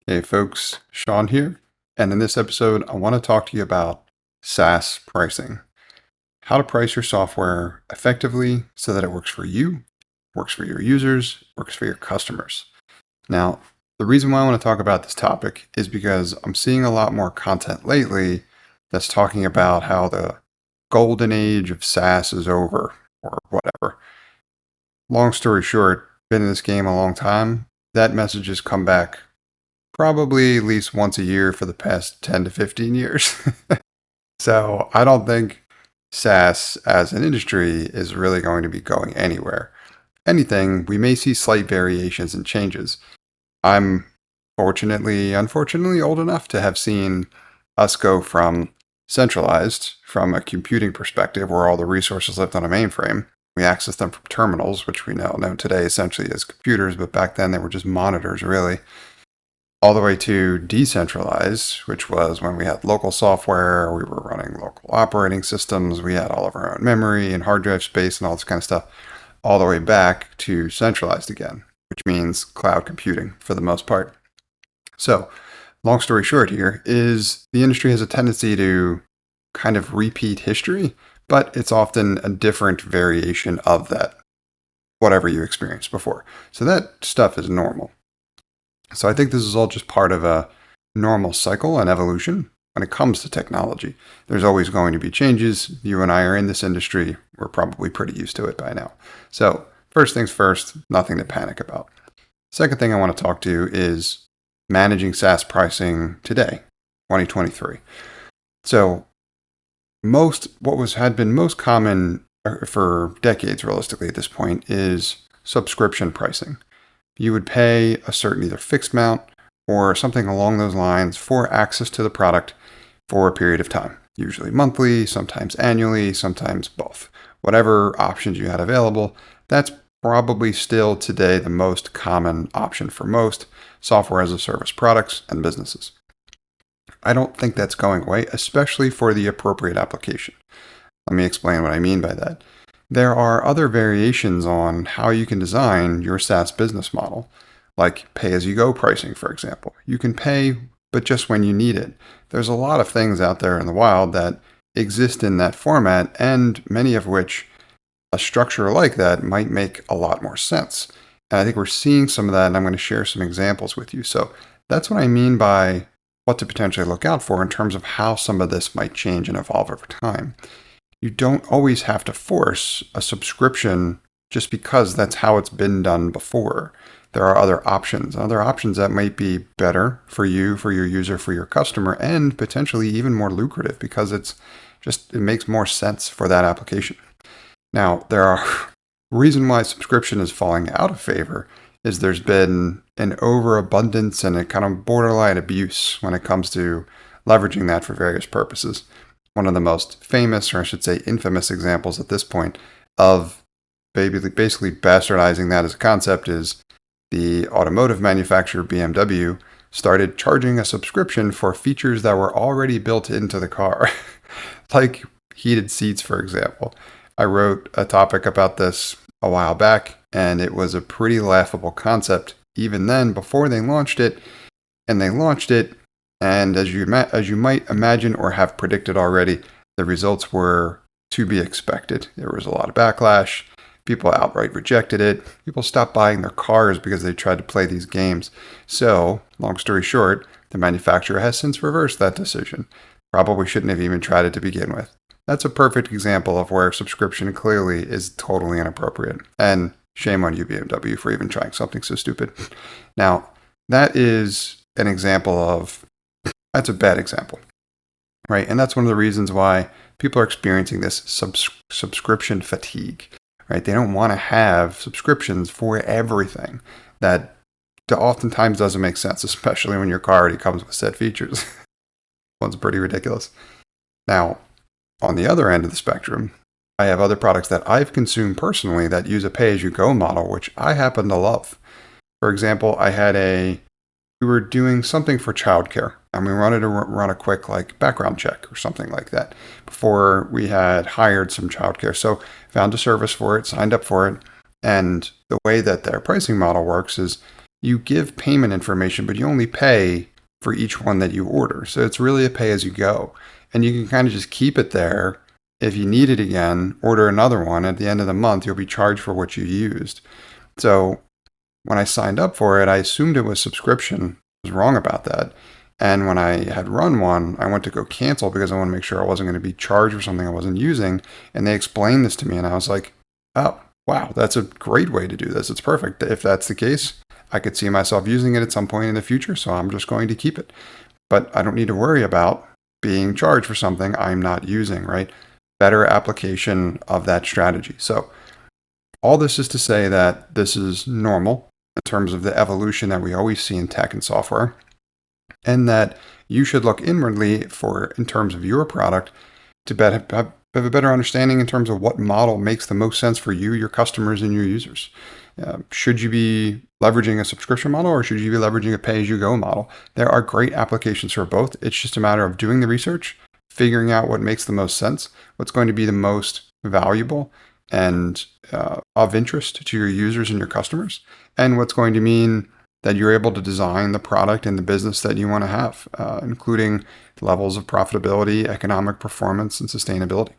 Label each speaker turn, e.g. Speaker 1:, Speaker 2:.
Speaker 1: Hey folks, Sean here, and in this episode, I want to talk to you about SaaS pricing. How to price your software effectively so that it works for you, works for your users, works for your customers. Now, the reason why I want to talk about this topic is because I'm seeing a lot more content lately that's talking about how the golden age of SaaS is over or whatever. Long story short, been in this game a long time. That message has come back probably at least once a year for the past 10 to 15 years. So I don't think SaaS as an industry is really going to be going anywhere. Anything, we may see slight variations and changes. I'm unfortunately old enough to have seen us go from centralized, from a computing perspective where all the resources lived on a mainframe. We access them from terminals, which we now know today essentially as computers, but back then they were just monitors really. All the way to decentralized, which was when we had local software, we were running local operating systems, we had all of our own memory and hard drive space and all this kind of stuff, all the way back to centralized again, which means cloud computing for the most part. So, long story short here is the industry has a tendency to kind of repeat history, but it's often a different variation of that, whatever you experienced before. So that stuff is normal. So I think this is all just part of a normal cycle and evolution when it comes to technology. There's always going to be changes. You and I are in this industry. We're probably pretty used to it by now. So first things first, nothing to panic about. Second thing I want to talk to is managing SaaS pricing today, 2023. So what had been most common for decades realistically at this point is subscription pricing. You would pay a certain either fixed amount or something along those lines for access to the product for a period of time, usually monthly, sometimes annually, sometimes both. Whatever options you had available, that's probably still today the most common option for most software as a service products and businesses. I don't think that's going away, especially for the appropriate application. Let me explain what I mean by that. There are other variations on how you can design your SaaS business model, like pay-as-you-go pricing, for example. You can pay, but just when you need it. There's a lot of things out there in the wild that exist in that format, and many of which a structure like that might make a lot more sense. And I think we're seeing some of that, and I'm going to share some examples with you. So that's what I mean by what to potentially look out for in terms of how some of this might change and evolve over time. You don't always have to force a subscription just because that's how it's been done before. There are other options that might be better for you, for your user, for your customer, and potentially even more lucrative because it makes more sense for that application. Now, there are reason why subscription is falling out of favor is there's been an overabundance and a kind of borderline abuse when it comes to leveraging that for various purposes. One of the most famous, or I should say infamous examples at this point of basically bastardizing that as a concept is the automotive manufacturer BMW started charging a subscription for features that were already built into the car, like heated seats, for example. I wrote a topic about this a while back, and it was a pretty laughable concept even then before they launched it, and they launched it. And as you might imagine or have predicted already, the results were to be expected. There was a lot of backlash. People outright rejected it. People stopped buying their cars because they tried to play these games. So, long story short, the manufacturer has since reversed that decision. Probably shouldn't have even tried it to begin with. That's a perfect example of where subscription clearly is totally inappropriate. And shame on you, BMW, for even trying something so stupid. Now, that is an example of that's a bad example, right? And that's one of the reasons why people are experiencing this subscription fatigue, right? They don't want to have subscriptions for everything. That oftentimes doesn't make sense, especially when your car already comes with set features. One's pretty ridiculous. Now, on the other end of the spectrum, I have other products that I've consumed personally that use a pay-as-you-go model, which I happen to love. For example, we were doing something for childcare, and we wanted to run a quick background check or something like that before we had hired some childcare. So found a service for it, signed up for it, and the way that their pricing model works is you give payment information, but you only pay for each one that you order. So it's really a pay-as-you-go. And you can kind of just keep it there. If you need it again, order another one. At the end of the month, you'll be charged for what you used. So when I signed up for it, I assumed it was subscription. I was wrong about that. And when I had run one, I went to go cancel because I want to make sure I wasn't going to be charged for something I wasn't using. And they explained this to me, and I was like, oh, wow, that's a great way to do this. It's perfect. If that's the case, I could see myself using it at some point in the future, so I'm just going to keep it. But I don't need to worry about being charged for something I'm not using, right? Better application of that strategy. So all this is to say that this is normal in terms of the evolution that we always see in tech and software, and that you should look inwardly for, in terms of your product, to have a better understanding in terms of what model makes the most sense for you, your customers, and your users. Should you be leveraging a subscription model, or should you be leveraging a pay-as-you-go model? There are great applications for both. It's just a matter of doing the research, figuring out what makes the most sense, what's going to be the most valuable and of interest to your users and your customers, and what's going to mean that you're able to design the product and the business that you want to have, including levels of profitability, economic performance, and sustainability.